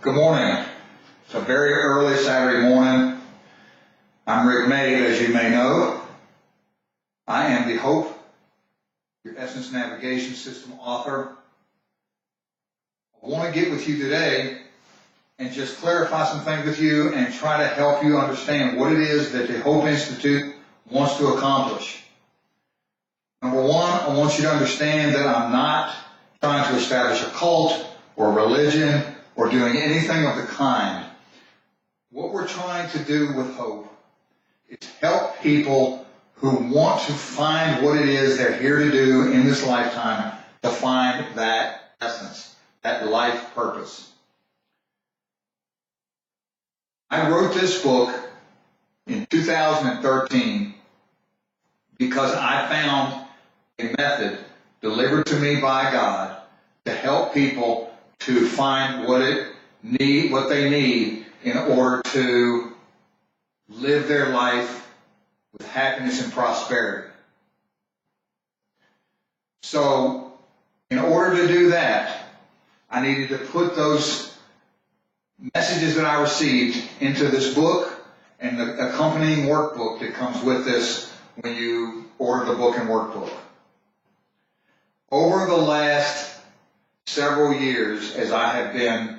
Good morning. It's a very early Saturday morning. I'm Rick May, as you may know. I am the Hope, your Essence Navigation System author. I want to get with you today and just clarify some things with you and try to help you understand what it is that the Hope Institute wants to accomplish. Number one, I want you to understand that I'm not trying to establish a cult or religion or doing anything of the kind. What we're trying to do with Hope is help people who want to find what it is they're here to do in this lifetime, to find that essence, that life purpose. I wrote this book in 2013 because I found a method delivered to me by God to help people to find what they need in order to live their life with happiness and prosperity. So, in order to do that, I needed to put those messages that I received into this book and the accompanying workbook that comes with this when you order the book and workbook. Over the last several years, as I have been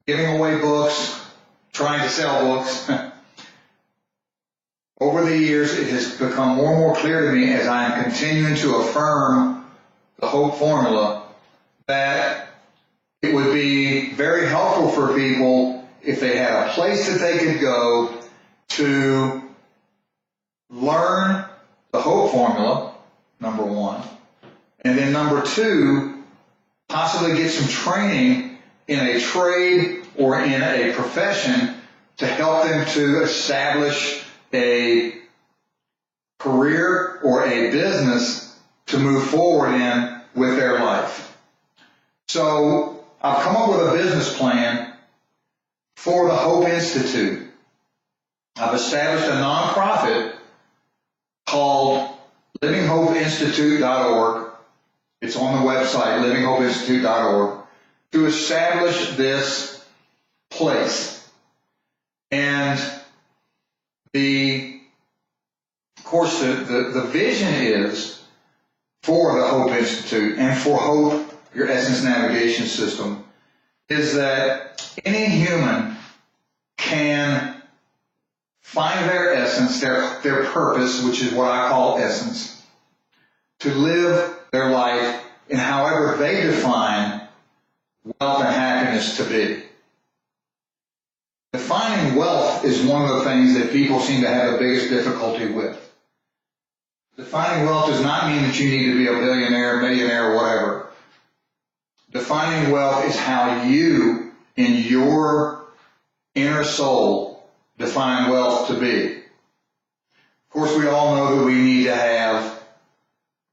giving away books, trying to sell books, over the years it has become more and more clear to me as I am continuing to affirm the Hope Formula that it would be very helpful for people if they had a place that they could go to learn the Hope Formula, number one, and then number two, possibly get some training in a trade or in a profession to help them to establish a career or a business to move forward in with their life. So I've come up with a business plan for the Hope Institute. I've established a nonprofit called livinghopeinstitute.org. It's on the website, livinghopeinstitute.org, to establish this place. And of course, the vision is for the Hope Institute and for Hope, your Essence Navigation System, is that any human can find their essence, their purpose, which is what I call essence, to live their life in however they define wealth and happiness to be. Defining wealth is one of the things that people seem to have the biggest difficulty with. Defining wealth does not mean that you need to be a billionaire, millionaire, or whatever. Defining wealth is how you, in your inner soul, define wealth to be. Of course, we all know that we need to have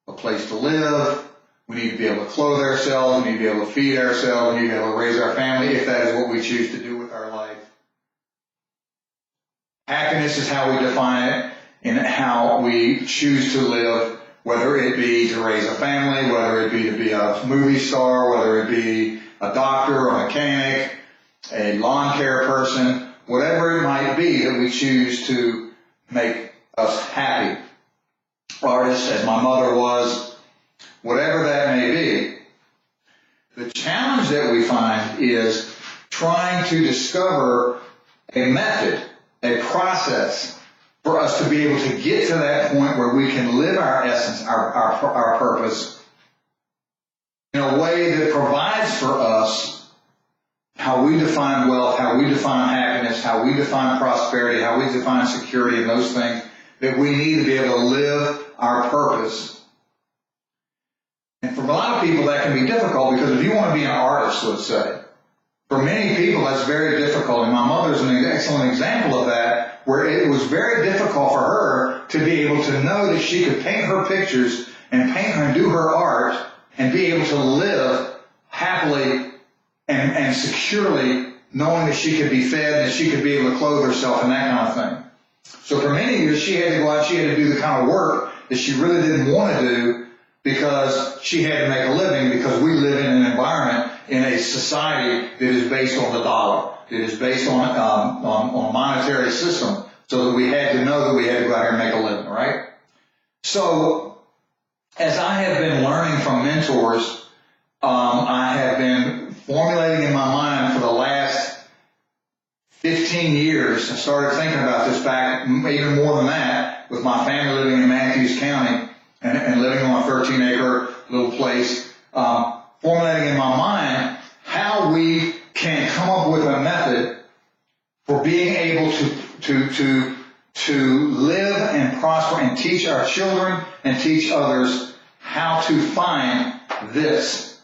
a place to live, we need to be able to clothe ourselves, we need to be able to feed ourselves, we need to be able to raise our family if that is what we choose to do with our life. Happiness is how we define it and how we choose to live, whether it be to raise a family, whether it be to be a movie star, whether it be a doctor or a mechanic, a lawn care person, whatever it might be that we choose to make us happy. Artist, as my mother was, whatever that may be. The challenge that we find is trying to discover a method, a process for us to be able to get to that point where we can live our essence, our purpose, in a way that provides for us how we define wealth, how we define happiness, how we define prosperity, how we define security, and those things that we need to be able to live our purpose. And for a lot of people that can be difficult because if you want to be an artist, let's say, for many people that's very difficult. And my mother's an excellent example of that, where it was very difficult for her to be able to know that she could paint her pictures and paint her and do her art and be able to live happily and securely, knowing that she could be fed and that she could be able to clothe herself and that kind of thing. So for many years, she had to go out, she had to do the kind of work that she really didn't want to do because she had to make a living, because we live in an environment in a society that is based on the dollar, that is based on monetary system, so that we had to know that we had to go out here and make a living, right? So, as I have been learning from mentors, I have been formulating in my mind for the last 15 years. I started thinking about this back even more than that with my family living in Matthews County and living on a 13-acre little place, formulating in my mind how we can come up with a method for being able to live and prosper and teach our children and teach others how to find this,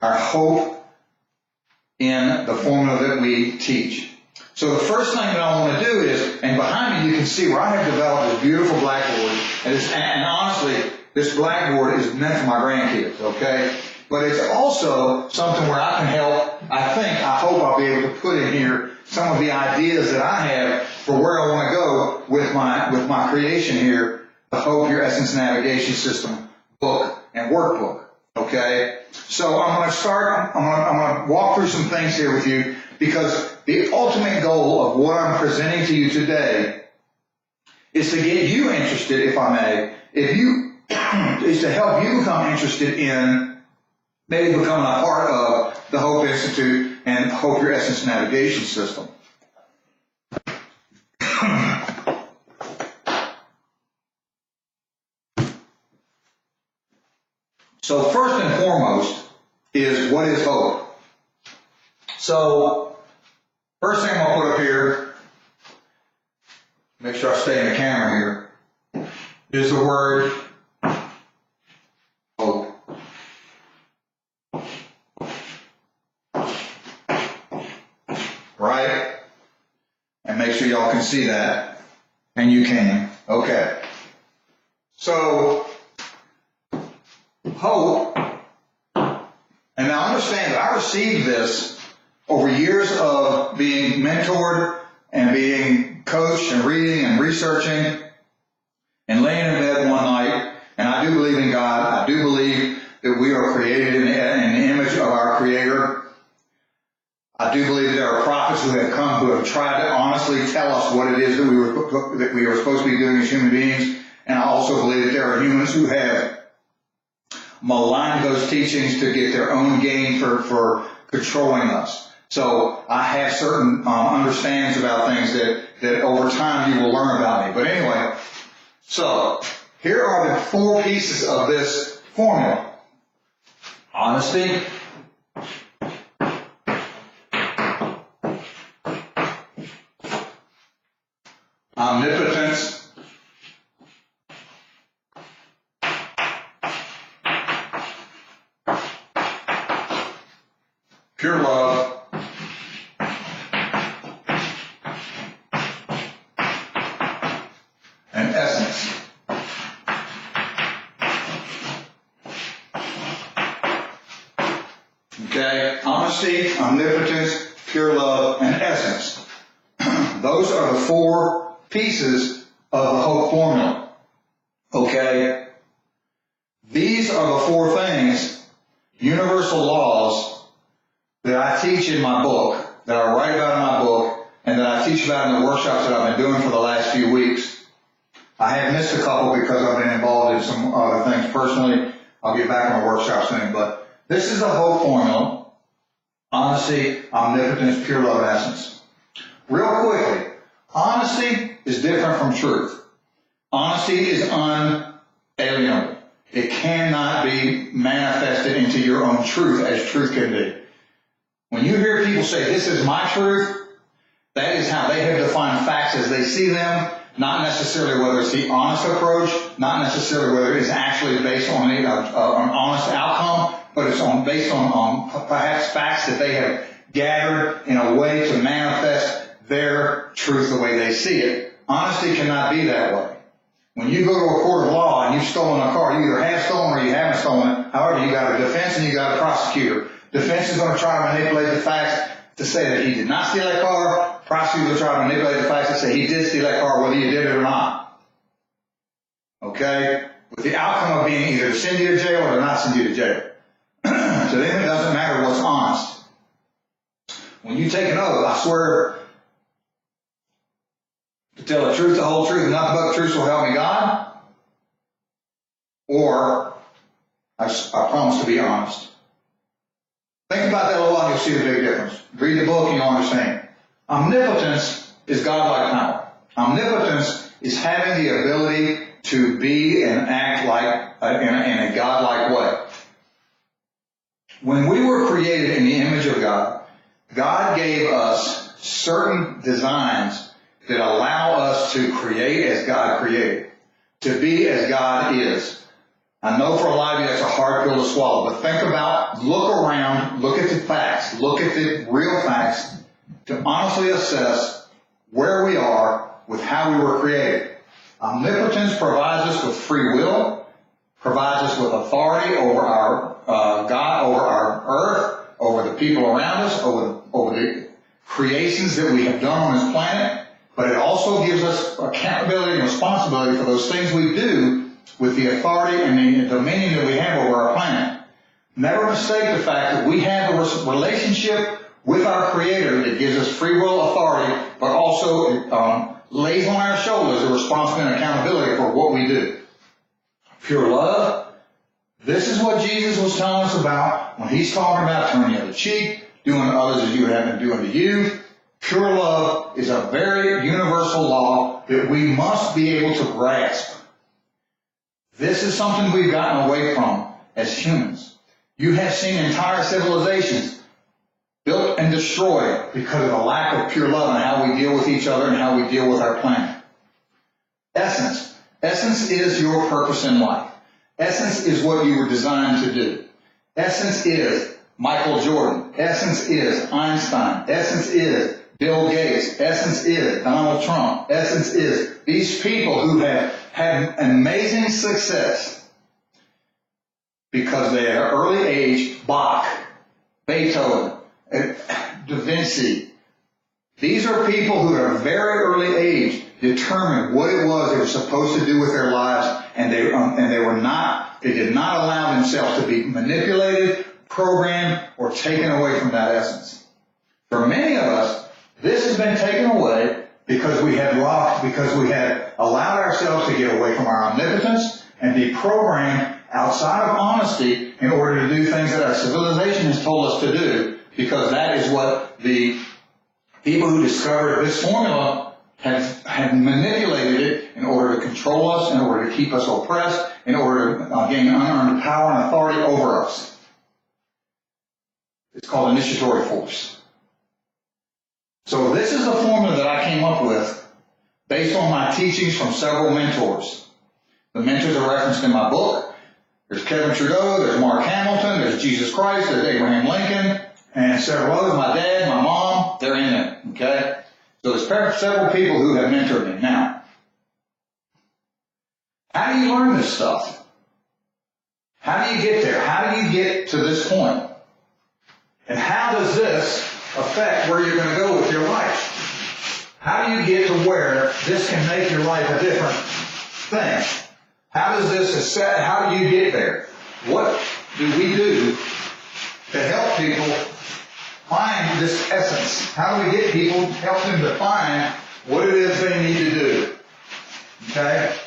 our hope, in the formula that we teach. So the first thing that I want to do is, and behind me you can see where I have developed this beautiful blackboard, and honestly, this blackboard is meant for my grandkids, okay? But it's also something where I can help, I hope I'll be able to put in here some of the ideas that I have for where I want to go with my creation here, the Hope Your Essence Navigation System book and workbook, okay? So I'm going to walk through some things here with you, because the ultimate goal of what I'm presenting to you today is to get you interested, if I may, is to help you become interested in maybe becoming a part of the Hope Institute and Hope Your Essence Navigation System. So first and foremost is, what is hope? So first thing I'm going to put up here, make sure I stay in the camera here, is the word hope. Right? And make sure y'all can see that. And you can. Okay. So, hope, and now understand that I received this over years of being mentored and being coached and reading and researching and laying in bed one night. And I do believe in God. I do believe that we are created in the image of our Creator. I do believe that there are prophets who have come who have tried to honestly tell us what it is that we are supposed to be doing as human beings. And I also believe that there are humans who have maligned those teachings to get their own gain for controlling us. So I have certain understandings about things that over time you will learn about me. But anyway, so here are the 4 pieces of this formula. Honesty, omnipotence, pure love, and essence. Okay, honesty, omnipotence, pure love, and essence. Those are the 4 pieces of the hope formula. Okay? These are the 4 things, universal laws, that I teach in my book, that I write about in my book, and that I teach about in the workshops that I've been doing for the last few weeks. I have missed a couple because I've been involved in some other things personally. I'll get back in my workshop soon, but this is the hope formula: honesty, omnipotence, pure love, and essence. Real quickly, honesty is different from truth. Honesty is unalienable. It cannot be manifested into your own truth as truth can be. When you hear people say, "This is my truth," that is how they have defined facts as they see them, not necessarily whether it's the honest approach, not necessarily whether it's actually based on an honest outcome, but it's based on perhaps facts that they have gathered in a way to manifest their truth the way they see it. Honesty cannot be that way. When you go to a court of law and you've stolen a car, you either have stolen or you haven't stolen it. However, you got a defense and you got a prosecutor. Defense is going to try to manipulate the facts to say that he did not steal that car. Prosecutor will try to manipulate the facts to say he did steal that car, whether you did it or not. Okay? With the outcome of being either to send you to jail or to not send you to jail. To To them, it doesn't matter what's honest. When you take an oath, I swear to tell the truth, the whole truth, and nothing but the truth, so help me God. Or I promise to be honest. Think about that a lot and you'll see the big difference. Read the book and you'll understand. Omnipotence is godlike power. Omnipotence is having the ability to be and act like in a godlike way. When we were created in the image of God, God gave us certain designs that allow us to create as God created, to be as God is. I know for a lot of you that's a hard pill to swallow, but think about, look around, look at the facts, look at the real facts to honestly assess where we are with how we were created. Omnipotence provides us with free will, provides us with authority over our God, over our earth, over the people around us, over the creations that we have done on this planet, but it also gives us accountability and responsibility for those things we do with the authority and the dominion that we have over our planet. Never mistake the fact that we have a relationship with our Creator that gives us free will authority, but also lays on our shoulders the responsibility and accountability for what we do. Pure love. This is what Jesus was telling us about when he's talking about turning the other cheek, doing to others as you have been doing to you. Pure love is a very universal law that we must be able to grasp. This is something we've gotten away from as humans. You have seen entire civilizations built and destroyed because of the lack of pure love and how we deal with each other and how we deal with our planet. Essence. Essence is your purpose in life. Essence is what you were designed to do. Essence is Michael Jordan. Essence is Einstein. Essence is Bill Gates. Essence is Donald Trump. Essence is these people who have had amazing success because they at an early age, Bach, Beethoven, Da Vinci. These are people who at a very early age determined what it was they were supposed to do with their lives, and they did not allow themselves to be manipulated, programmed, or taken away from that essence. For many of us, this has been taken away because we had allowed ourselves to get away from our omnipotence and be programmed outside of honesty in order to do things that our civilization has told us to do, because that is what the people who discovered this formula have manipulated it in order to control us, in order to keep us oppressed, in order to gain unearned power and authority over us. It's called initiatory force. So this is the formula that I came up with based on my teachings from several mentors. The mentors are referenced in my book. There's Kevin Trudeau, there's Mark Hamilton, there's Jesus Christ, there's Abraham Lincoln, and several others, my dad, my mom, they're in it, okay? So there's several people who have mentored me. Now, how do you learn this stuff? How do you get there? How do you get to this point? And how does this affect where you're going to go with your life? How do you get to where this can make your life a different thing? How does this how do you get there? What do we do to help people find this essence? How do we get people, help them to find what it is they need to do? Okay?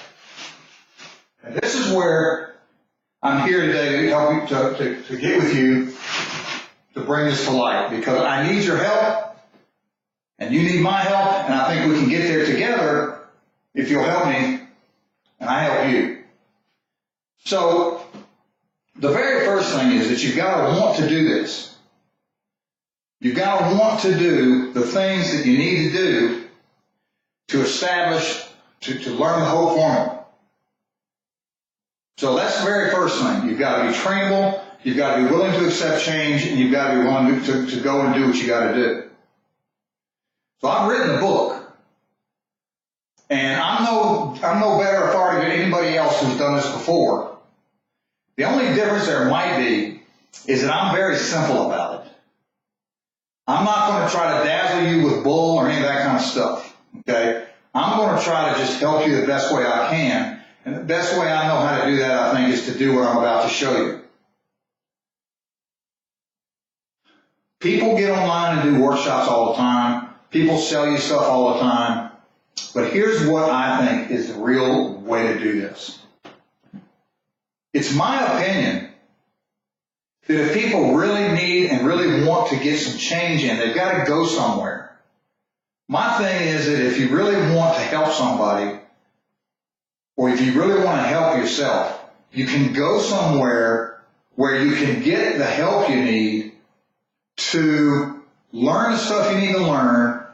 And this is where I'm here today to help you, to get with you, to bring this to light, because I need your help, and you need my help, and I think we can get there together if you'll help me, and I help you. So, the very first thing is that you've got to want to do this. You've got to want to do the things that you need to do to establish, to learn the whole formula. So that's the very first thing. You've got to be trainable, you've got to be willing to accept change, and you've got to be willing to go and do what you got to do. So I've written a book, and I'm no better authority than anybody else who's done this before. The only difference there might be is that I'm very simple about it. I'm not going to try to dazzle you with bull or any of that kind of stuff. Okay? I'm going to try to just help you the best way I can. And the best way I know how to do that, I think, is to do what I'm about to show you. People get online and do workshops all the time. People sell you stuff all the time. But here's what I think is the real way to do this. It's my opinion that if people really need and really want to get some change in, they've got to go somewhere. My thing is that if you really want to help somebody, or if you really want to help yourself, you can go somewhere where you can get the help you need to learn the stuff you need to learn,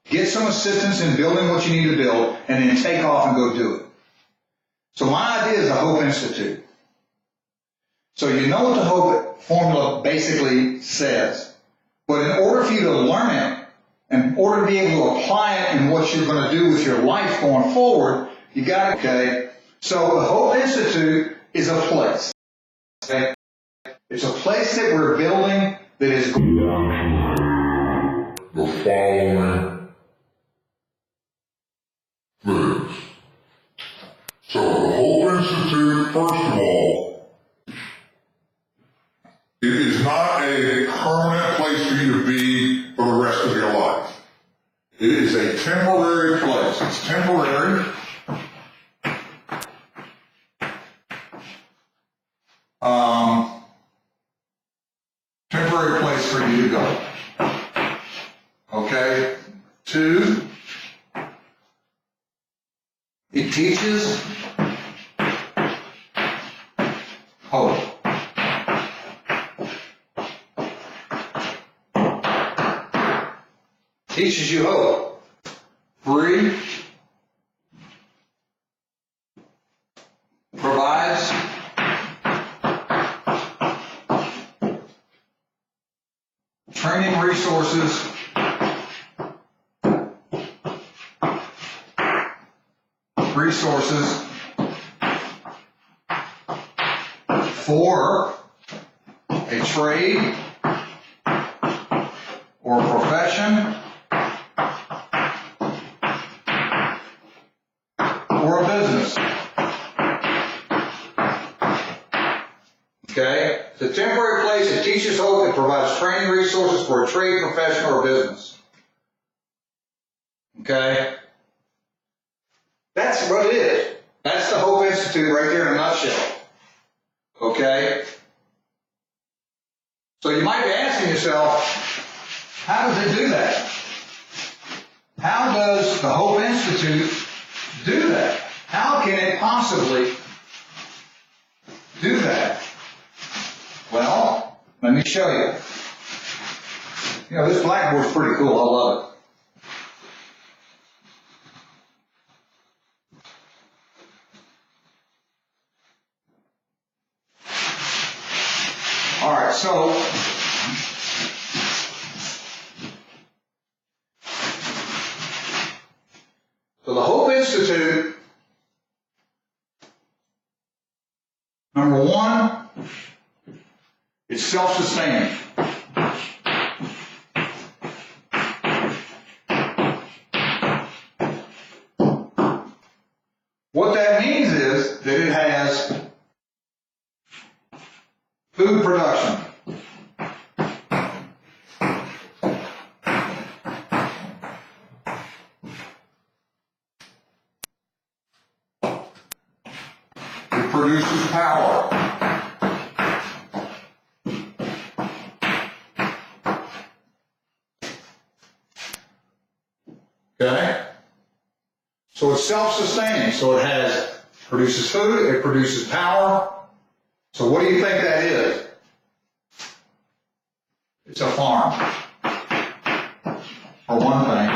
get some assistance in building what you need to build, and then take off and go do it. So my idea is the Hope Institute. So you know what the Hope formula basically says, but in order for you to learn it, in order to be able to apply it in what you're going to do with your life going forward, you got to, okay? So the Hope Institute is a place, okay? It's a place that we're building that is the following things. So the Hope Institute, first of all, it is not a permanent place for you to be for the rest of your life. It is a temporary place. It's temporary. Temporary place for you to go. Okay? 2, it teaches hope. Teaches you hope. 3, provides training resources for a trade or a profession or a business. Okay? It's a temporary place that teaches hope that provides training resources for a trade, profession, or a business. Okay? That's what it is. That's the Hope Institute right there in a nutshell. Okay? So you might be asking yourself, how does it do that? How does the Hope Institute do that? How can it possibly do that? Well, let me show you. You know, this blackboard's pretty cool. I love it. All right, so the Hope Institute, number 1, it's self-sustaining. What that means is that it has food production. It produces power. Okay? So it's self-sustaining. So it produces food, it produces power. So what do you think that is? It's a farm, for one thing.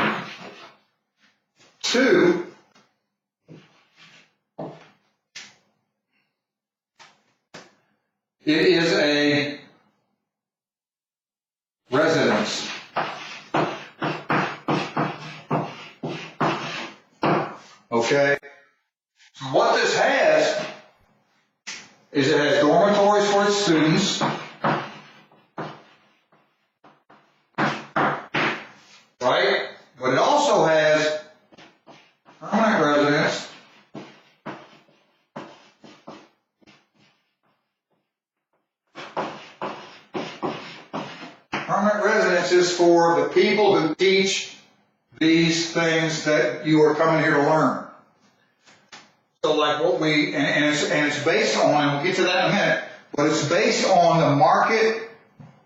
2, it is a residence. Okay? So what this has is it has dormitories for its students, right? But it also has permanent residents, permanent residents for the people who teach these things that you are coming here to learn. So like what we, and it's based on, and we'll get to that in a minute, but it's based on the market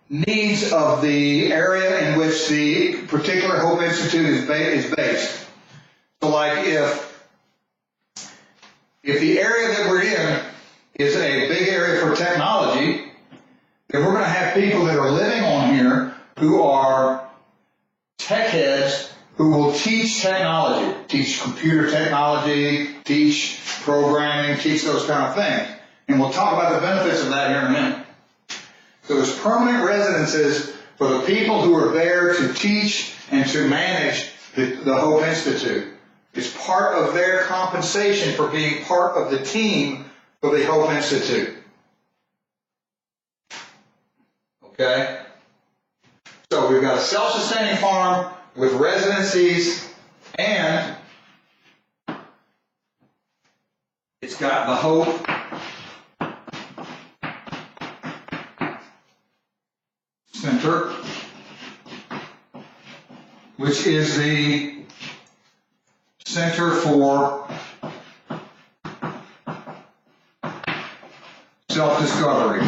needs of the area in which the particular Hope Institute is based. So like if the area that we're in is a big area for technology, then we're going to have people that are living on here who are tech heads who will teach technology, teach computer technology, teach programming, teach those kind of things. And we'll talk about the benefits of that here in a minute. So there's permanent residences for the people who are there to teach and to manage the Hope Institute. It's part of their compensation for being part of the team of the Hope Institute. Okay? So we've got a self-sustaining farm with residencies, and it's got the Hope Center, which is the Center for Self-Discovery.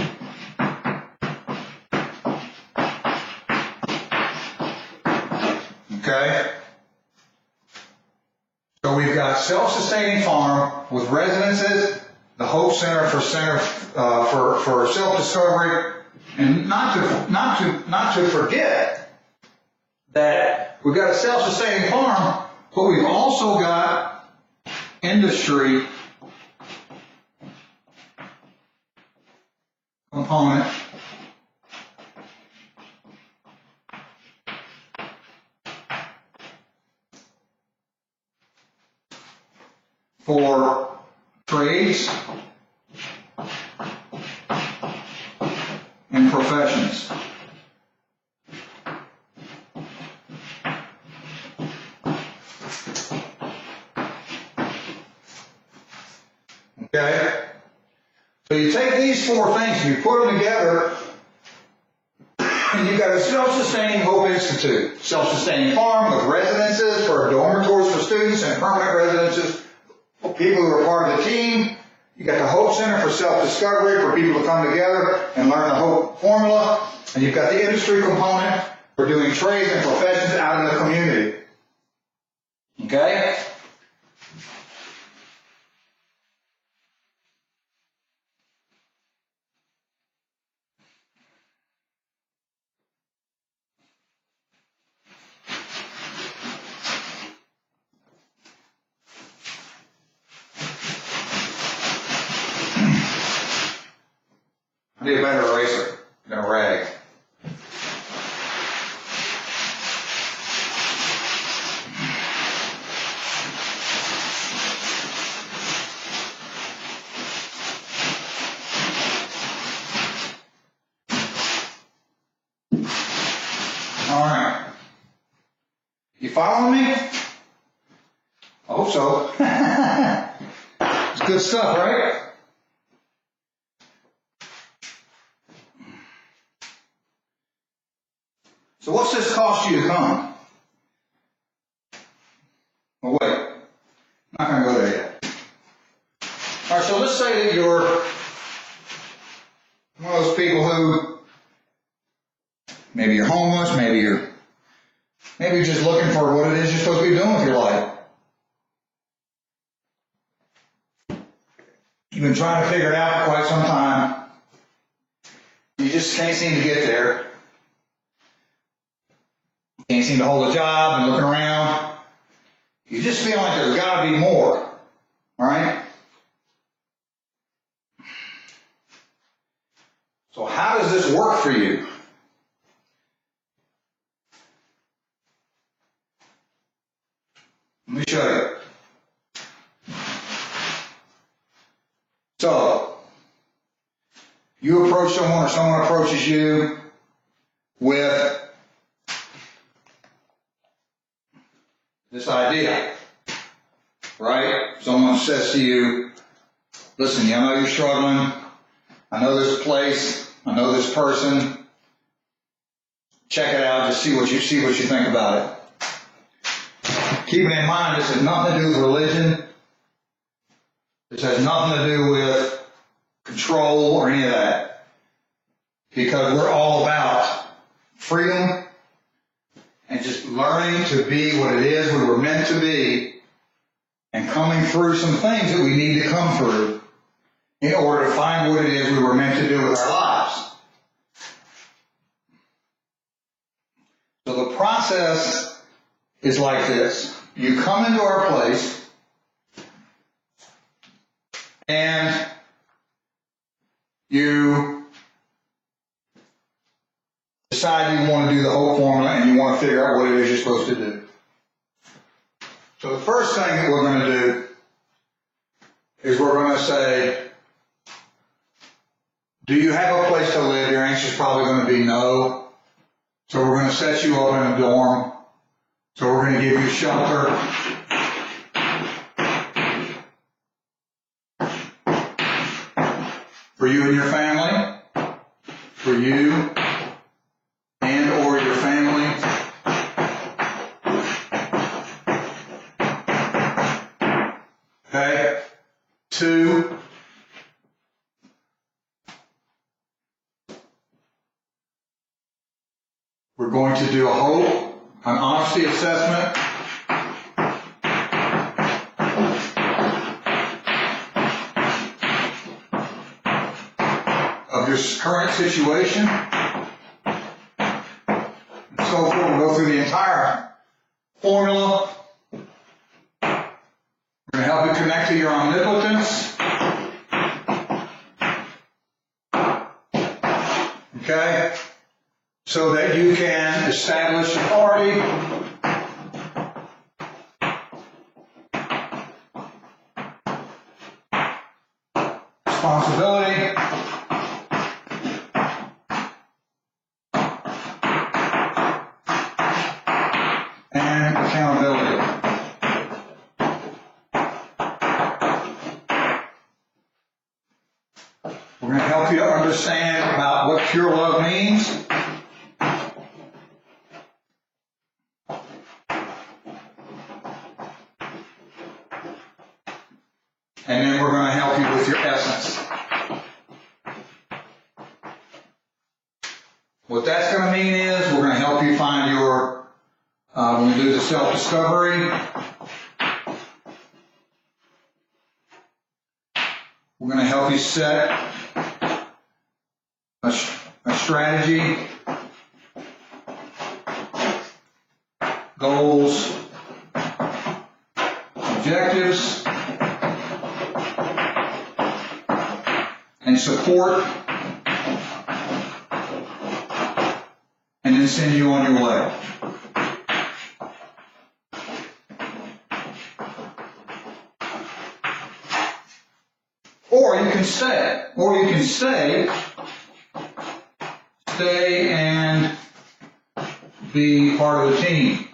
Okay? So we've got self-sustaining farm with residences, the Hope Center for self-discovery, and not to forget that we've got a self-sustaining farm, but we've also got industry component for trades and professions. Okay? So you take these four things and you put them together, and you've got a self-sustaining Hope Institute. Self-sustaining farm with residences for dormitories for students and permanent residences for people who are part of the team. You got the Hope Center for self-discovery for people to come together and learn the Hope formula. And you've got the industry component for doing trades and professions out in the community. Okay? I need a better eraser than a rag. All right. You following me? I hope so. It's good stuff, right? So what's this cost you to come? Well, wait. I'm not going to go there yet. All right, so let's say that you're one of those people who, maybe you're homeless, maybe you're just looking for what it is you're supposed to be doing with your life. You've been trying to figure it out for quite some time. You just can't seem to get there. Can't seem to hold a job and looking around. You just feel like there's got to be more. All right? So how does this work for you? Let me show you. So, you approach someone or someone approaches you with this idea, right? Someone says to you, listen, I know you're struggling. I know this place. I know this person. check it out, just see what you think about it. Keeping in mind, this has nothing to do with religion. This has nothing to do with control or any of that. Because we're all about freedom and just learning to be what it is we were meant to be and coming through some things that we need to come through in order to find what it is we were meant to do with our lives. So the process is like this. You come into our place and you decide you want to do the whole formula and you want to figure out what it is you're supposed to do. So the first thing that we're going to do is we're going to say, do you have a place to live? Your answer is probably going to be no. So we're going to set you up in a dorm. So we're going to give you shelter. For you and your family. For you and or your family. Okay? 2, we're going to do an honesty assessment. Of your current situation. And so forth. We'll go through the entire formula. We're going to help you connect to your omnipotence. Okay? So that you can establish authority. Responsibility. And accountability. We're going to help you understand about what pure love means. And then we're going to help you with your essence. What that's going to mean is we're going to help you find your, when we do the self-discovery, we're going to help you set a strategy, goals, objectives, and support, and then send you on your way. Or you can stay. Or you can stay and be part of the team.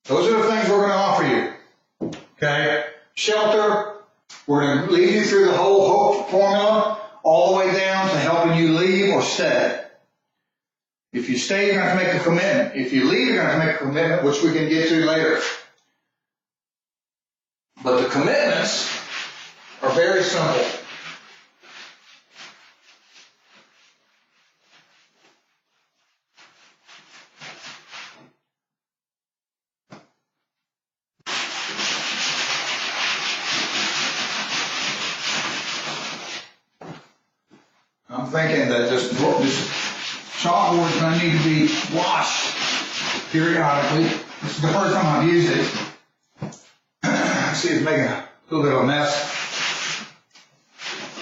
Those are the things we're going to offer you. Okay? Shelter. We're going to lead you through the whole hope formula, all the way down to helping you leave or stay. If you stay, you're going to have to make a commitment. If you leave, you're going to have to make a commitment, which we can get to later. But the commitments are very simple. I'm thinking that this chalkboard is going to need to be washed periodically. This is the first time I've used it. See, it's making a little bit of a mess.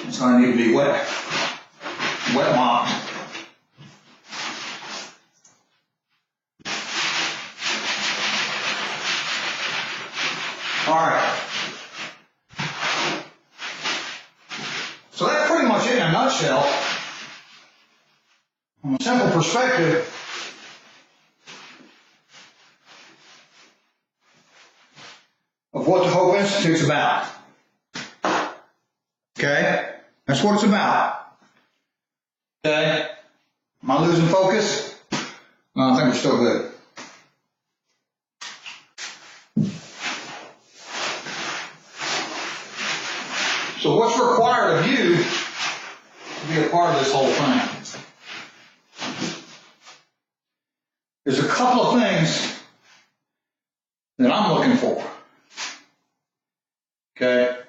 It's going to need to be wet mopped. All right. So that's pretty much it in a nutshell. From a simple perspective, of what the Hope Institute's about. Okay? That's what it's about. Okay? Am I losing focus? No, I think we're still good. So what's required of you to be a part of this whole thing? There's a couple of things that I'm looking for. Okay?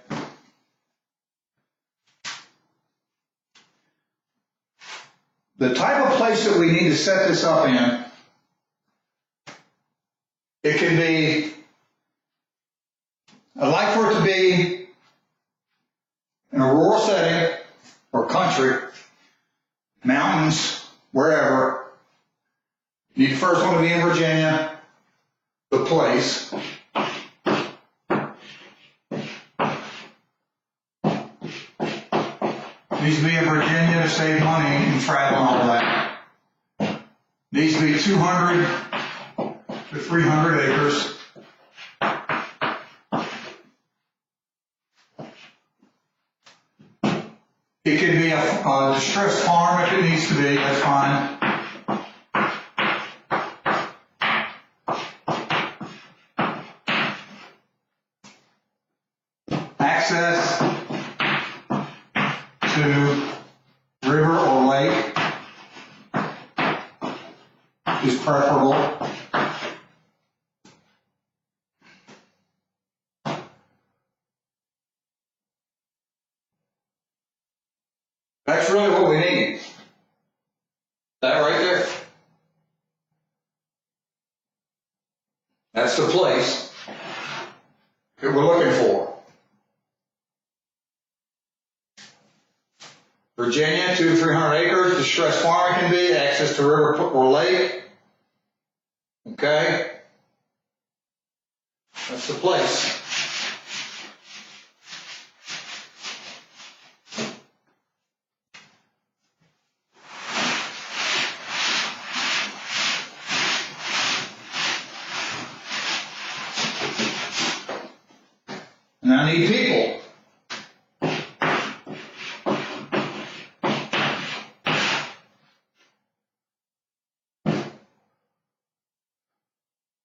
The type of place that we need to set this up in, it can be, I'd like for it to be in a rural setting or country, mountains, wherever. You need the first one to be in Virginia, the place. Needs to be in Virginia to save money and travel and all that. Needs to be 200 to 300 acres. It could be a distressed farm if it needs to be, that's fine. Access to river or lake is preferable. That's really what we need. That right there. That's the place that we're looking for. Virginia, 200 to 300 acres, distressed farming can be, access to river or lake. Okay? That's the place. And I need people.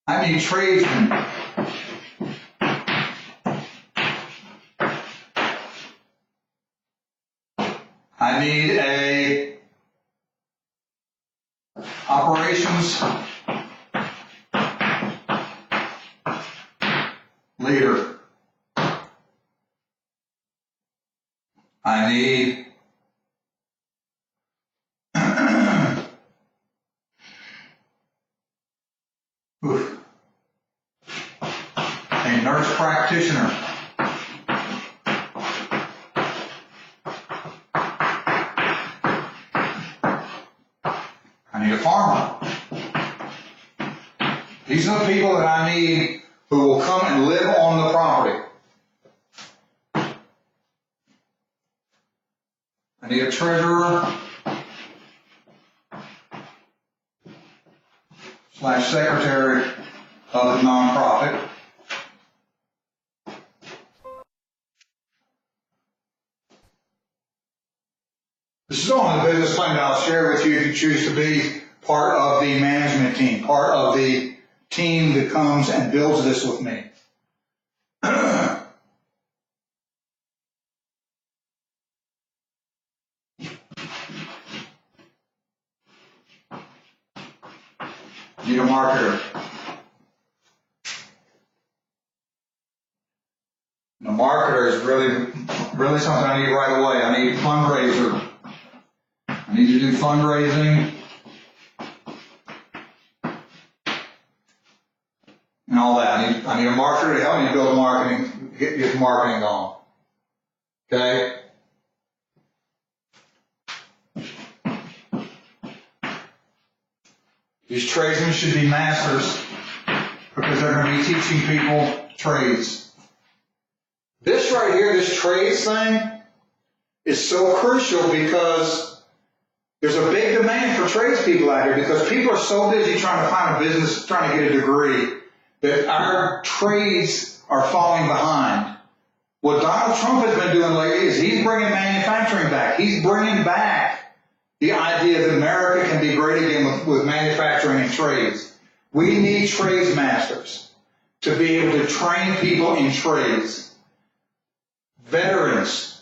I need tradesmen. I need a operations leader. I need a nurse practitioner. I need a farmer. These are the people that I need who will come and live on the property. I need a treasurer / secretary of the nonprofit. This is only the business plan that I'll share with you if you choose to be part of the management team, part of the team that comes and builds this with me. Need a marketer. And a marketer is really something I need right away. I need a fundraiser. I need to do fundraising and all that. I need a marketer to help me build marketing, get marketing going. Okay? These tradesmen should be masters because they're going to be teaching people trades. This right here, this trades thing, is so crucial because there's a big demand for tradespeople out here because people are so busy trying to find a business, trying to get a degree, that our trades are falling behind. What Donald Trump has been doing lately is he's bringing manufacturing back. He's bringing back the idea that America can be great again with manufacturing and trades. We need tradesmasters to be able to train people in trades. Veterans,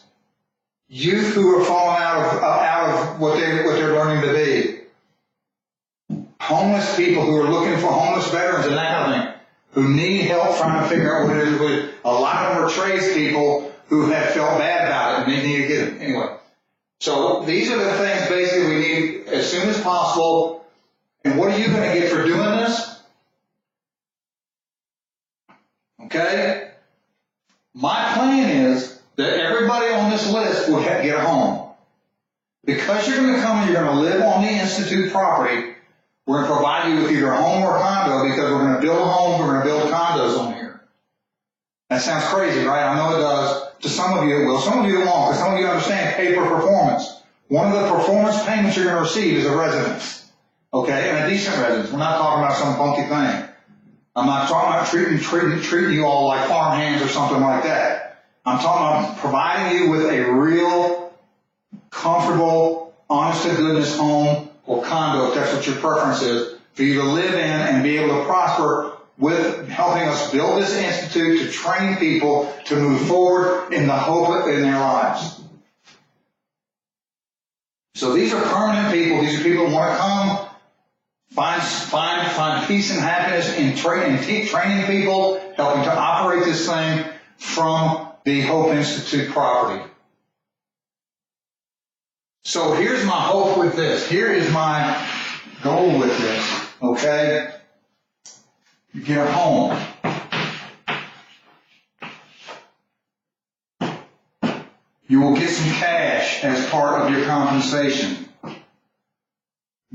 youth who are falling out of what they're learning to be. Homeless people who are looking for homeless veterans and that kind of thing, who need help trying to figure out what it is. A lot of them are tradespeople who have felt bad about it and they need to get it. Anyway, so these are the things basically we need as soon as possible. And what are you going to get for doing this? Okay? My plan is that everybody on this list will get a home. Because you're going to come and you're going to live on the Institute property, we're going to provide you with either a home or a condo because we're going to build homes, we're going to build condos on here. That sounds crazy, right? I know it does. To some of you it will. Some of you it won't, because some of you understand pay per performance. One of the performance payments you're going to receive is a residence. Okay? And a decent residence. We're not talking about some funky thing. I'm not talking about treating you all like farm hands or something like that. I'm talking about providing you with a real, comfortable, honest-to-goodness home or condo, if that's what your preference is, for you to live in and be able to prosper with helping us build this institute to train people to move forward in the hope in their lives. So these are permanent people. These are people who want to come, find peace and happiness in training people, helping to operate this thing from the Hope Institute property. So here's my hope with this. Here is my goal with this. Okay? You get a home. You will get some cash as part of your compensation.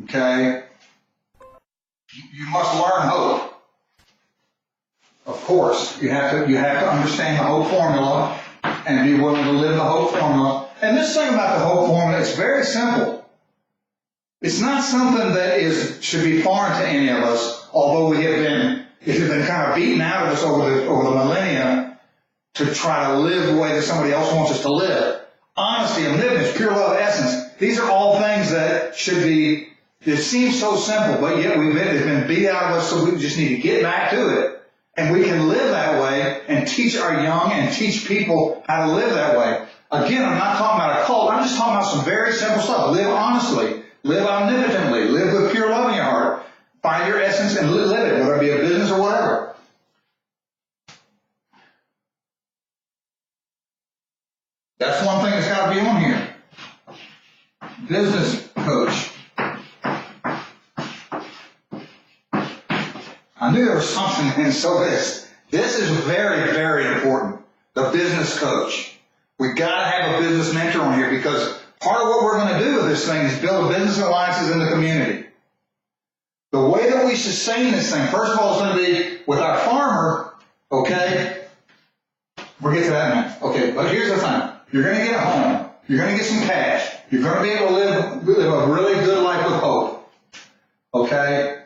Okay? You must learn hope. Of course, you have to understand the hope formula and be willing to live the hope formula. And this thing about the hope formula, it's very simple. It's not something that should be foreign to any of us, although it has been kind of beaten out of us over the millennia to try to live the way that somebody else wants us to live. Honesty and living, pure love, essence. These are all things that should be. It seems so simple, but yet it's been beat out of us, so we just need to get back to it. And we can live that way and teach our young and teach people how to live that way. Again, I'm not talking about a cult. I'm just talking about some very simple stuff. Live honestly. Live omnipotently. Live with pure love in your heart. Find your essence and live it, whether it be a business or whatever. That's one thing that's got to be on here. Business coach. I knew there was something, and so this is very, very important. The business coach. We've got to have a business mentor on here because part of what we're going to do with this thing is build business alliances in the community. The way that we sustain this thing, first of all, is going to be with our farmer, okay? We'll get to that in a minute. Okay, but here's the thing. You're going to get a home. You're going to get some cash. You're going to be able to live a really good life with hope. Okay?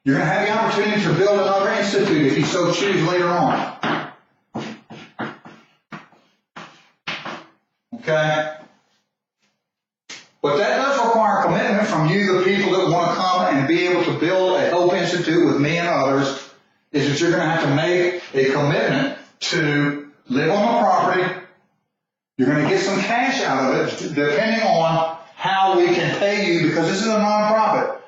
You're going to have the opportunity to build another institute if you so choose later on. Okay? But that does require commitment from you, the people that want to come and be able to build a Hope Institute with me and others, is that you're going to have to make a commitment to live on the property. You're going to get some cash out of it, depending on how we can pay you, because this is a nonprofit.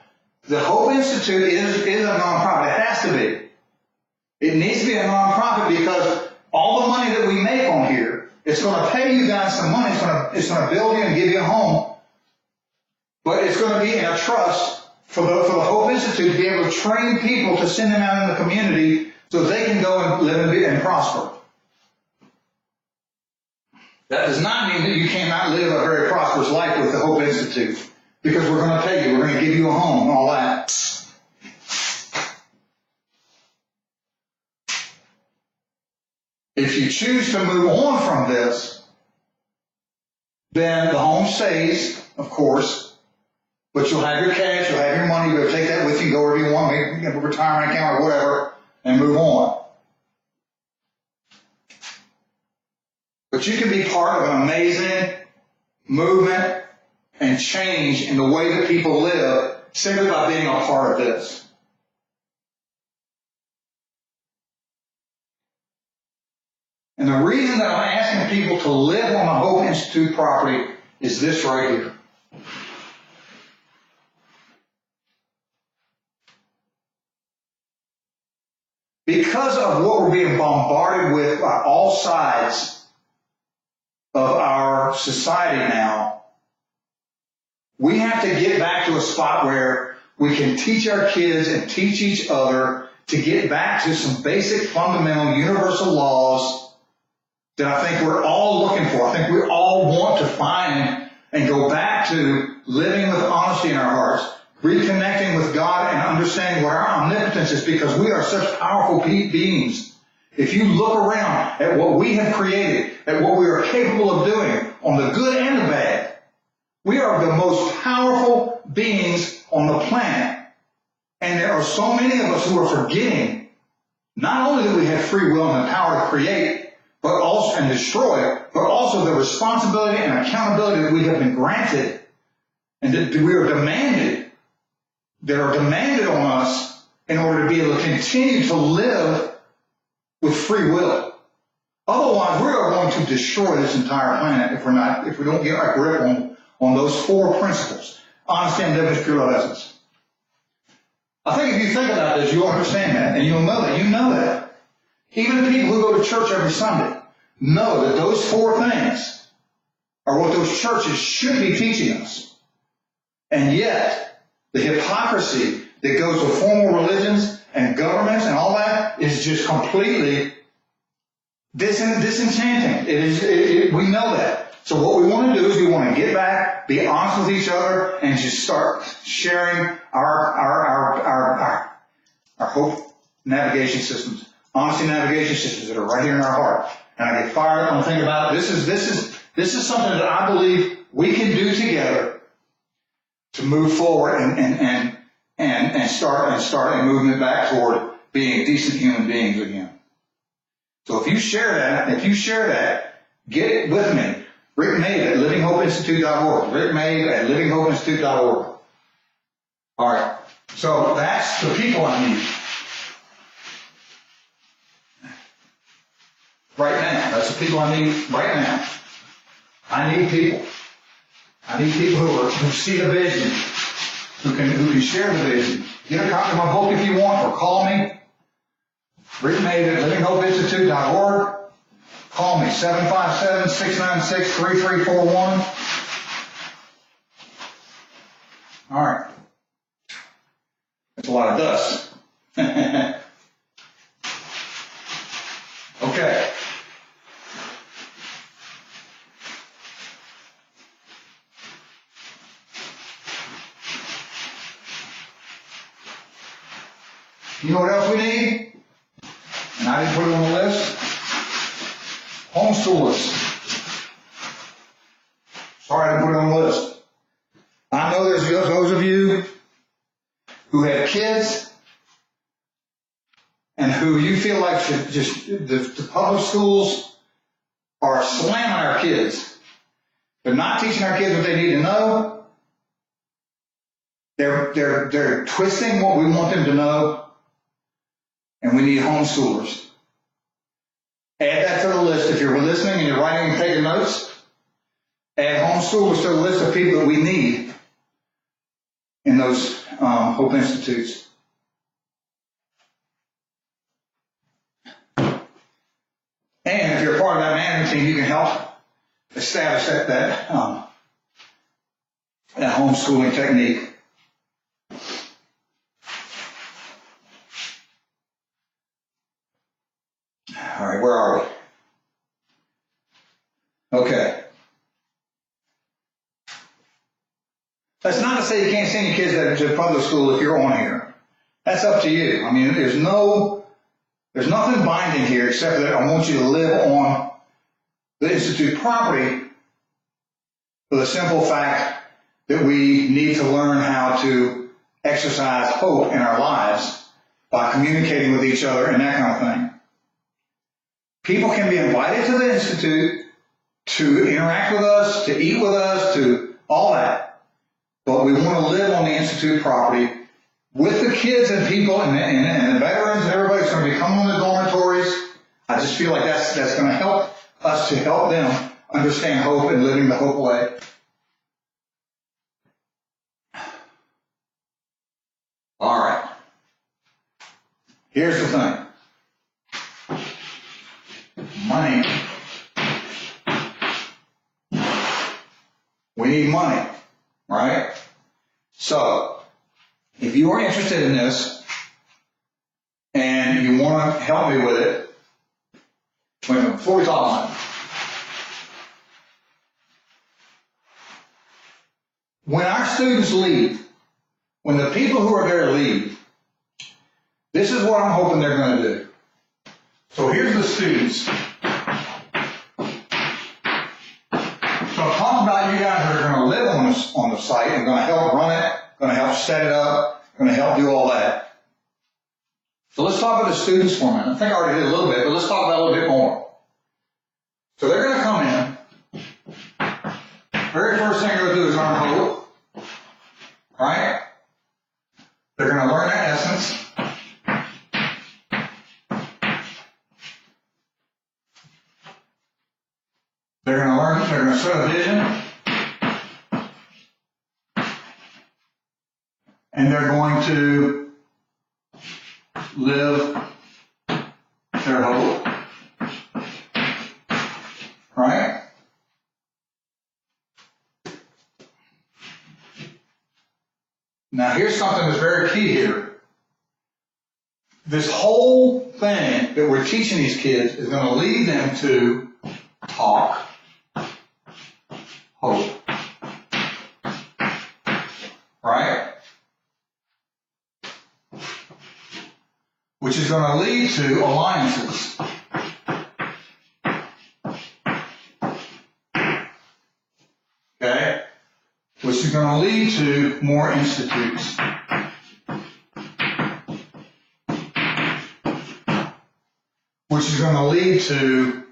The Hope Institute is a nonprofit. It has to be. It needs to be a nonprofit because all the money that we make on here, it's going to pay you guys some money. It's going to build you and give you a home. But it's going to be in a trust for the Hope Institute to be able to train people to send them out in the community so they can go and live and prosper. That does not mean that you cannot live a very prosperous life with the Hope Institute. Because we're going to pay you, we're going to give you a home and all that. If you choose to move on from this, then the home stays, of course, but you'll have your cash, you'll have your money, you'll take that with you, go wherever you want, maybe a retirement account or whatever, and move on. But you can be part of an amazing movement and change in the way that people live simply by being a part of this. And the reason that I'm asking people to live on the Hope Institute property is this right here. Because of what we're being bombarded with by all sides of our society now, we have to get back to a spot where we can teach our kids and teach each other to get back to some basic, fundamental, universal laws that I think we're all looking for. I think we all want to find and go back to living with honesty in our hearts, reconnecting with God and understanding what our omnipotence is, because we are such powerful beings. If you look around at what we have created, at what we are capable of doing on the good and the bad, we are the most powerful beings on the planet. And there are so many of us who are forgetting not only that we have free will and the power to create but also and destroy, but also the responsibility and accountability that we have been granted and that we are demanded, that are demanded on us in order to be able to continue to live with free will. Otherwise, we are going to destroy this entire planet if we don't get our grip on those four principles: honesty, independence, pure love, essence. I think if you think about this, you'll understand that, and you'll know that. You know that. Even the people who go to church every Sunday know that those four things are what those churches should be teaching us. And yet, the hypocrisy that goes with formal religions and governments and all that is just completely disenchanting. We know that. So what we want to do is we want to get back, be honest with each other, and just start sharing our hope navigation systems, honesty navigation systems that are right here in our heart. And I get fired up when I think about it. This is something that I believe we can do together to move forward and start a movement back toward being decent human beings again. So if you share that, get it with me. Rick Mabe at livinghopeinstitute.org. Rick Mabe at livinghopeinstitute.org. All right. So that's the people I need. Right now. That's the people I need right now. I need people. I need people who see the vision, who can share the vision. Get a copy of my book if you want, or call me. Rick Mabe at livinghopeinstitute.org. Call me, 757-696-3341. All right. That's a lot of dust. Okay. You know what else we need? And I didn't put it on the list. Homeschoolers. Sorry, I didn't put it on the list. I know there's those of you who have kids and who you feel like the public schools are slamming our kids. They're not teaching our kids what they need to know. They're twisting what we want them to know. And we need homeschoolers. Add that to the list. If you're listening and you're writing and taking notes, add homeschoolers to the list of people that we need in those Hope Institutes. And if you're a part of that management team, you can help establish that homeschooling technique. All right, where are we? Okay. That's not to say you can't send your kids to public school if you're on here. That's up to you. I mean, there's nothing binding here except that I want you to live on the Institute property for the simple fact that we need to learn how to exercise hope in our lives by communicating with each other and that kind of thing. People can be invited to the Institute to interact with us, to eat with us, to all that. But we want to live on the Institute property with the kids and people and the veterans and everybody that's going to be coming on the dormitories. I just feel like that's going to help us to help them understand hope and living the hope way. All right. Here's the thing. Money. We need money, right? So, if you are interested in this and you want to help me with it, wait a minute, before we talk on it, when our students leave, when the people who are there leave, this is what I'm hoping they're going to do. So here's the students. So I'm talking about you guys that are going to live on the site and going to help run it, going to help set it up, going to help do all that. So let's talk about the students for a minute. I think I already did a little bit, but let's talk about a little bit more. So they're going to come in. Very first thing they're going to do is learn hope. Right? They're going to learn that essence. They're going to set a vision. And they're going to live their hope. Right? Now here's something that's very key here. This whole thing that we're teaching these kids is going to lead them to talk, hope. Right? Which is going to lead to alliances. Okay? Which is going to lead to more institutes. Which is going to lead to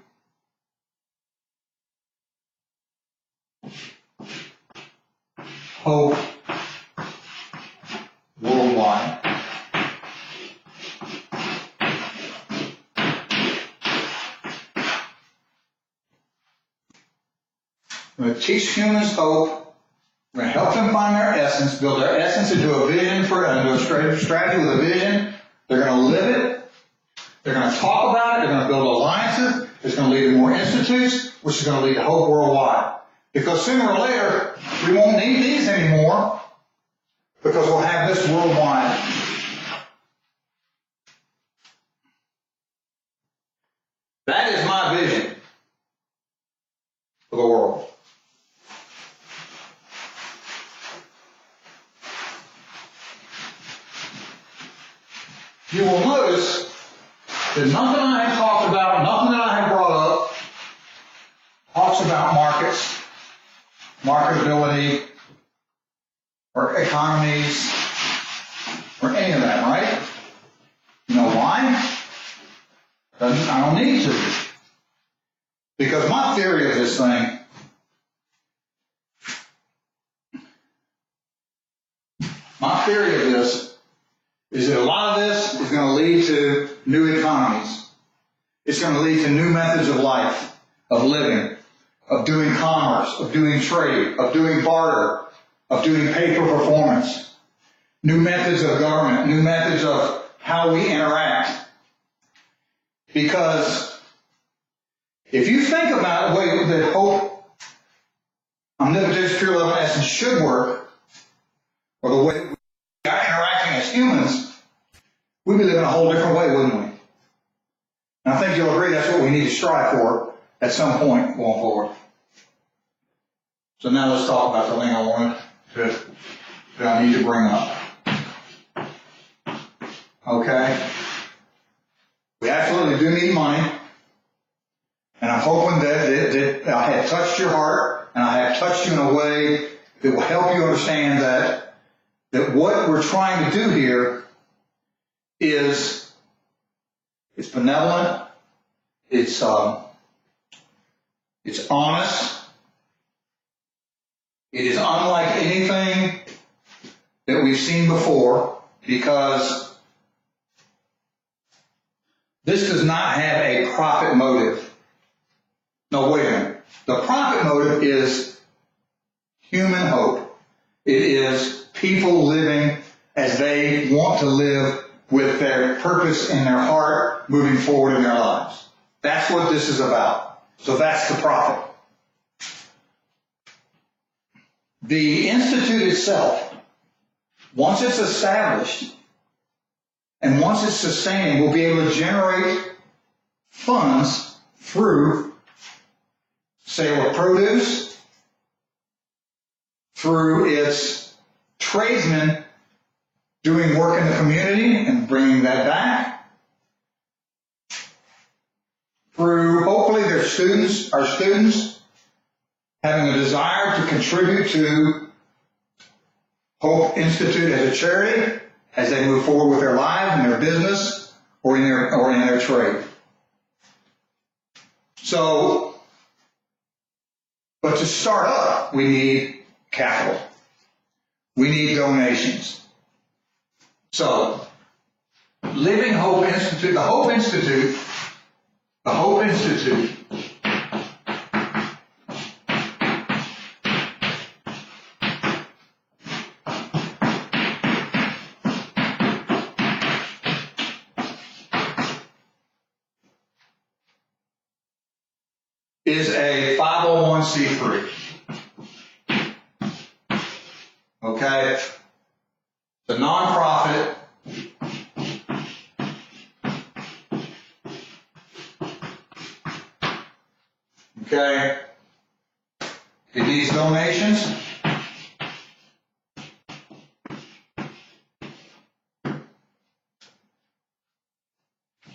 hope worldwide. We're going to teach humans hope. We're going to help them find their essence, build their essence into a vision, into a strategy with a vision. They're going to live it. They're going to talk about it. They're going to build alliances. It's going to lead to more institutes, which is going to lead to hope worldwide. Because sooner or later, we won't need these anymore because we'll have this worldwide. That is my vision for the world. You will notice that nothing I have talked about, nothing that I have brought up, talks about markets, marketability, or economies, or any of that, right? You know why? I don't need to. Because my theory of this thing, is that a lot of this is going to lead to new economies. It's going to lead to new methods of life, of living, of doing commerce, of doing trade, of doing barter, of doing pay for performance, new methods of government, new methods of how we interact. Because if you think about the way that hope, omnipotence, pure love, and essence should work, or the way we are interacting as humans, we'd be living a whole different way, wouldn't we? And I think you'll agree that's what we need to strive for at some point going forward. So now let's talk about the thing I wanted that I need to bring up. Okay? We absolutely do need money. And I'm hoping that I have touched your heart and I have touched you in a way that will help you understand that what we're trying to do here is it's benevolent, it's It's honest. It is unlike anything that we've seen before, because this does not have a profit motive. No, wait a minute. The profit motive is human hope. It is people living as they want to live, with their purpose in their heart moving forward in their lives. That's what this is about. So that's the profit. The Institute itself, once it's established and once it's sustaining, will be able to generate funds through sale of produce, through its tradesmen doing work in the community and bringing that back, through hopefully their students, our students, having a desire to contribute to Hope Institute as a charity as they move forward with their lives and their business or in their trade. So, but to start up, we need capital. We need donations. So, Living Hope Institute, the Hope Institute is a 501c3. Okay? The nonprofit okay? It needs donations.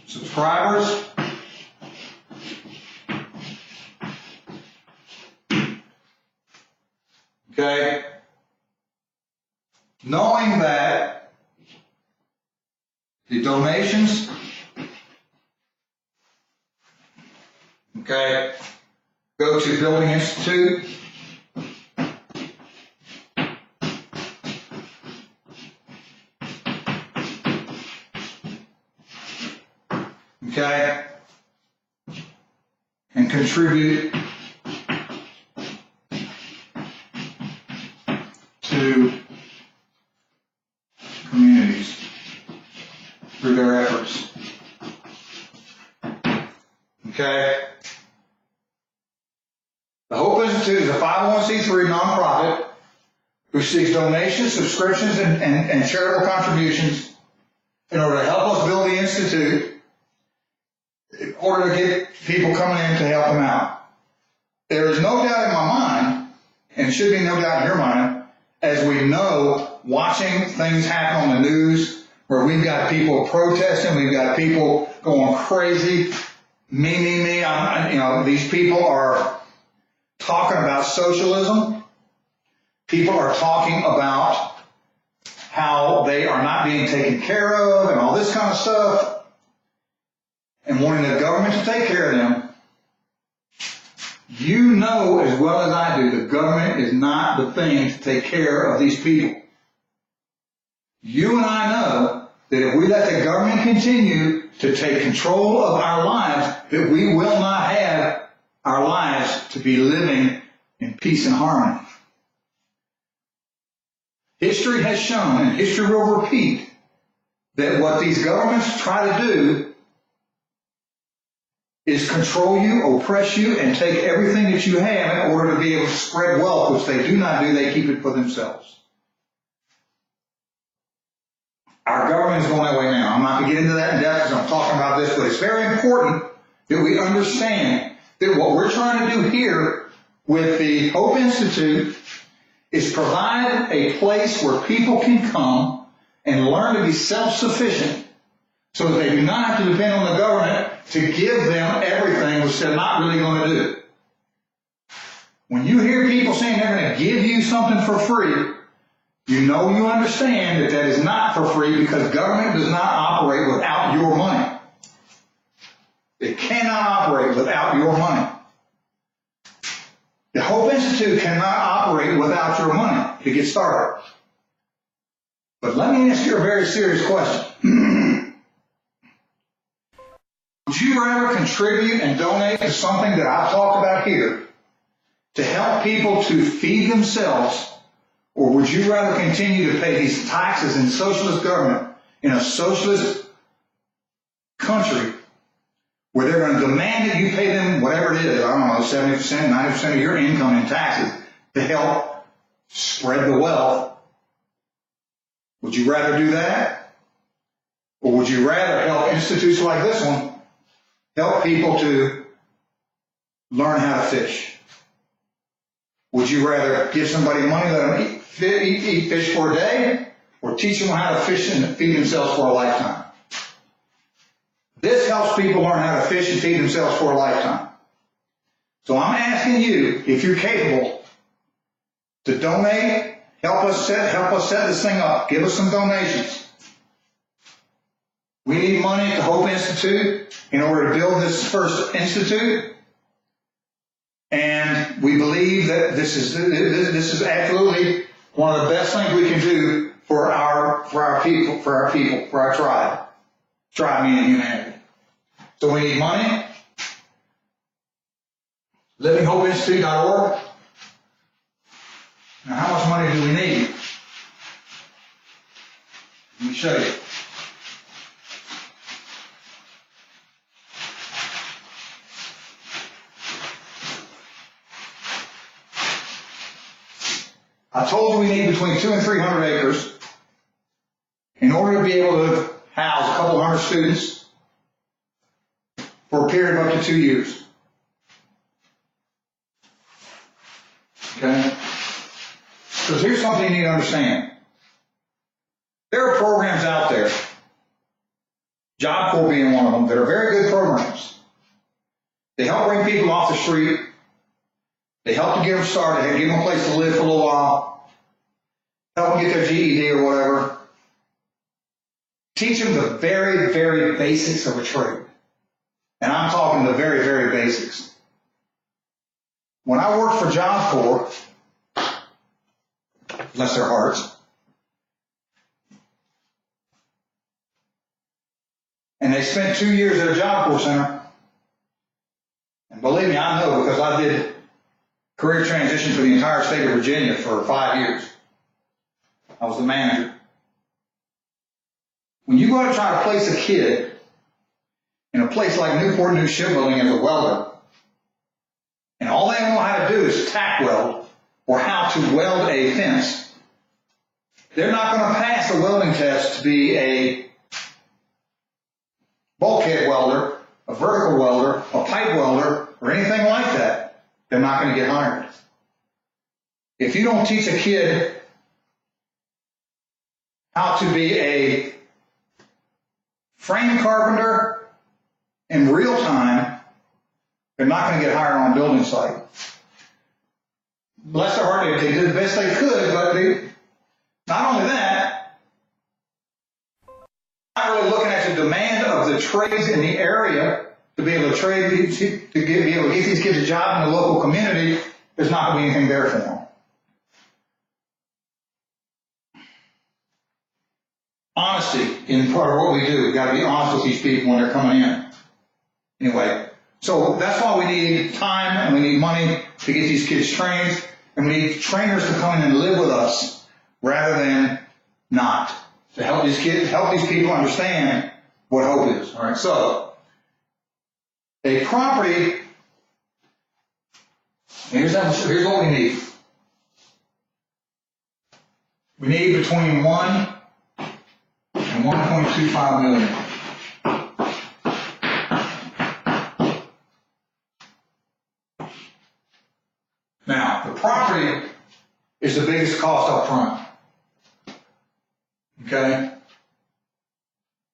Subscribers. Okay? Knowing that the donations, okay, go to Building Institute. Okay, and contribute to communities through their efforts. Okay? The Hope Institute is a 501c3 nonprofit who seeks donations, subscriptions, and charitable contributions in order to help us build the Institute, in order to get people coming in to help them out. There is no doubt in my mind, and should be no doubt in your mind, as we know, watching things happen on the news where we've got people protesting, we've got people going crazy, me, these people are talking about socialism. People are talking about how they are not being taken care of and all this kind of stuff, and wanting the government to take care of them. You know as well as I do, the government is not the thing to take care of these people. You and I know that if we let the government continue to take control of our lives, that we will not have our lives to be living in peace and harmony. History has shown, and history will repeat, that what these governments try to do is control you, oppress you, and take everything that you have in order to be able to spread wealth, which they do not do. They keep it for themselves. Our government is going that way now. I'm not going to get into that in depth because I'm talking about this, but it's very important that we understand that what we're trying to do here with the Hope Institute is provide a place where people can come and learn to be self-sufficient so that they do not have to depend on the government to give them everything, which they're not really going to do. When you hear people saying they're going to give you something for free, you know you understand that that is not for free, because government does not operate without your money. It cannot operate without your money. institute cannot operate without your money to get started. But let me ask you a very serious question. Would you rather contribute and donate to something that I've talked about here to help people to feed themselves, or would you rather continue to pay these taxes in socialist government, in a socialist country, where they're going to demand that you pay them whatever it is, I don't know, 70%, 90% of your income in taxes to help spread the wealth? Would you rather do that? Or would you rather help institutes like this one help people to learn how to fish? Would you rather give somebody money, let them eat fish for a day, or teach them how to fish and feed themselves for a lifetime? This helps people learn how to fish and feed themselves for a lifetime. So I'm asking you, if you're capable, to donate, help us set this thing up. Give us some donations. We need money at the Hope Institute in order to build this first institute. And we believe that this is absolutely one of the best things we can do for our people, for our tribe meaning humanity. So we need money. LivingHopeInstitute.org. Now, how much money do we need? Let me show you. I told you we need between 200 and 300 acres in order to be able to house a couple hundred students for a period of up to 2 years. Okay? Because here's something you need to understand. There are programs out there, Job Corps being one of them, that are very good programs. They help bring people off the street. They help to get them started, give them a place to live for a little while, help them get their GED or whatever. Teach them the very, very basics of a trade. And I'm talking the very, very basics. When I worked for Job Corps, bless their hearts, and they spent 2 years at a Job Corps center, and believe me, I know because I did career transition for the entire state of Virginia for 5 years. I was the manager. When you go out and try to place a kid in a place like Newport News Shipbuilding as a welder, and all they know how to do is tack weld or how to weld a fence, they're not going to pass a welding test to be a bulkhead welder, a vertical welder, a pipe welder, or anything like that. They're not going to get hired. If you don't teach a kid how to be a frame carpenter in real time, they're not going to get hired on a building site. Bless their heart, they did the best they could, but not only that, not really looking at the demand of the trades in the area to be able to trade, be able to get these kids a job in the local community. There's not going to be anything there for them. Honesty in part of what we do. We've got to be honest with these people when they're coming in. Anyway, so that's why we need time and we need money to get these kids trained, and we need trainers to come in and live with us rather than not, to help these kids, help these people understand what hope is. All right, so a property, here's what we need. We need between 1 and 1.25 million. Now, the property is the biggest cost up front. Okay?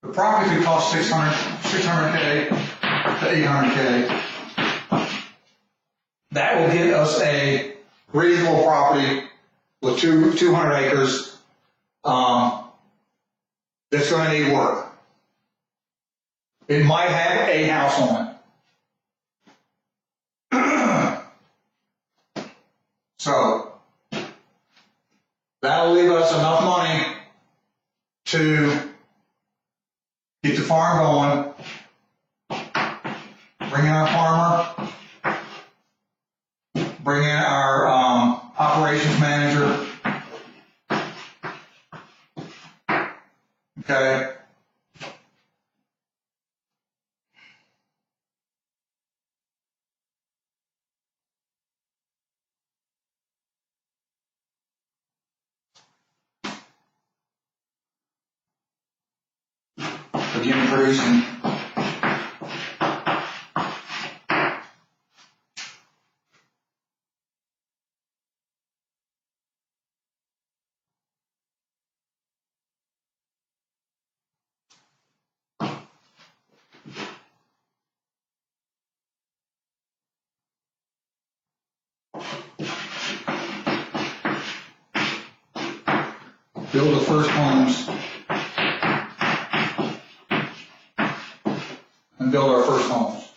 The property could cost $600K to $800K. That will get us a reasonable property with 200 acres that's going to need work. It might have a house on it. So that'll leave us enough money to get the farm going, bring in our farmer, bring in our operations manager. Okay. Begin producing. Build the first homes and build our first homes.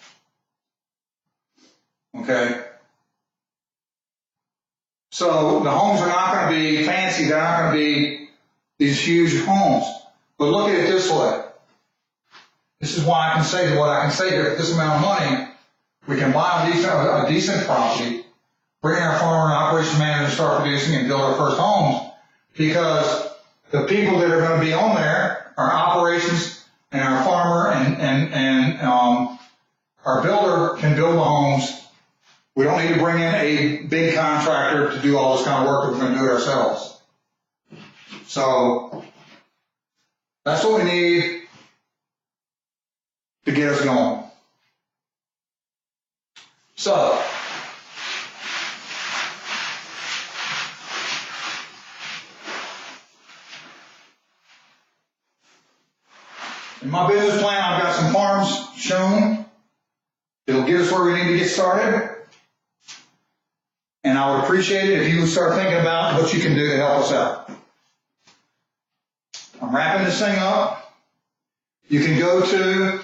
Okay? So the homes are not going to be fancy, they're not going to be these huge homes. But look at it this way. This is why I can say what I can say here. At this amount of money, we can buy a decent property, bring in our farmer and operation manager to start producing and build our first homes, because the people that are going to be on there, our operations and our farmer and our builder can build the homes. We don't need to bring in a big contractor to do all this kind of work. We're going to do it ourselves. So that's what we need to get us going. So in my business plan, I've got some farms shown. It'll get us where we need to get started. And I would appreciate it if you would start thinking about what you can do to help us out. I'm wrapping this thing up. You can go to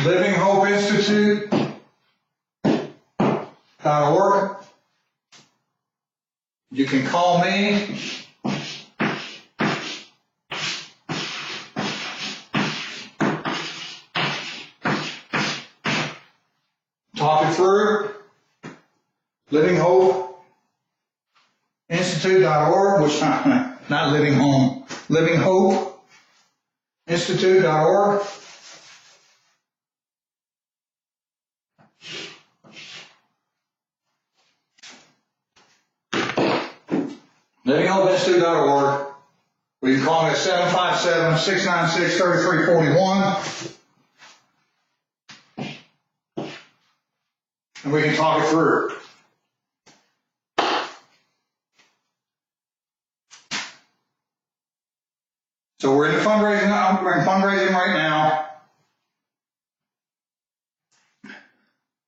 LivingHopeInstitute.org. You can call me. Talk it through. LivingHopeInstitute.org, which not Living Home, LivingHopeInstitute.org. LivingHopeInstitute.org. Or you can call me at 757-696-3341. And we can talk it through. So we're in fundraising right now.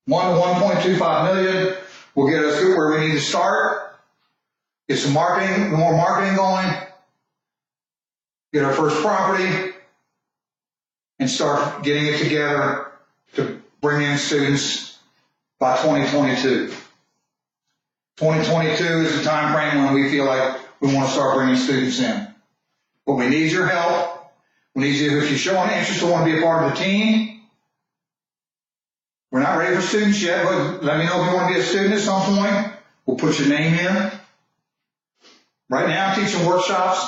1 to 1.25 million will get us to where we need to start. Get some marketing, more marketing going. Get our first property and start getting it together to bring in students by 2022. 2022 is the time frame when we feel like we want to start bringing students in. But we need your help. We need you, if you're showing interest or want to be a part of the team. We're not ready for students yet, but let me know if you want to be a student at some point. We'll put your name in. Right now I'm teaching workshops.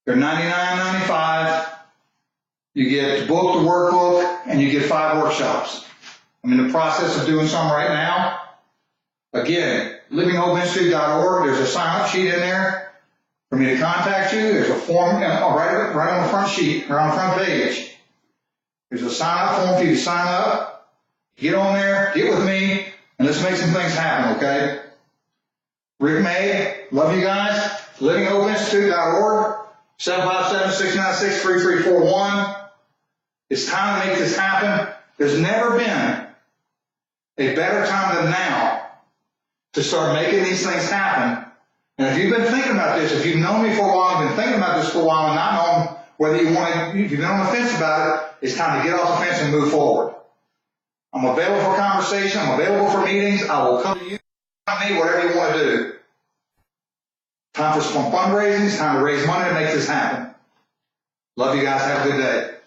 They're $99.95. You get the book, the workbook, and you get 5 workshops. I'm in the process of doing some right now. Again, LivingHopeInstitute.org. There's a sign-up sheet in there for me to contact you. There's a form right on the front sheet, right on the front page. There's a sign-up form for you to sign up. Get on there, get with me, and let's make some things happen, okay? Rick May, love you guys. LivingHopeInstitute.org, 757-696-3341. It's time to make this happen. There's never been a better time than now to start making these things happen. And if you've been thinking about this, if you've known me for a while, been thinking about this for a while, and not knowing whether you want to, if you've been on the fence about it, it's time to get off the fence and move forward. I'm available for conversation. I'm available for meetings. I will come to you, me, whatever you want to do. Time for some fundraising. It's time to raise money to make this happen. Love you guys. Have a good day.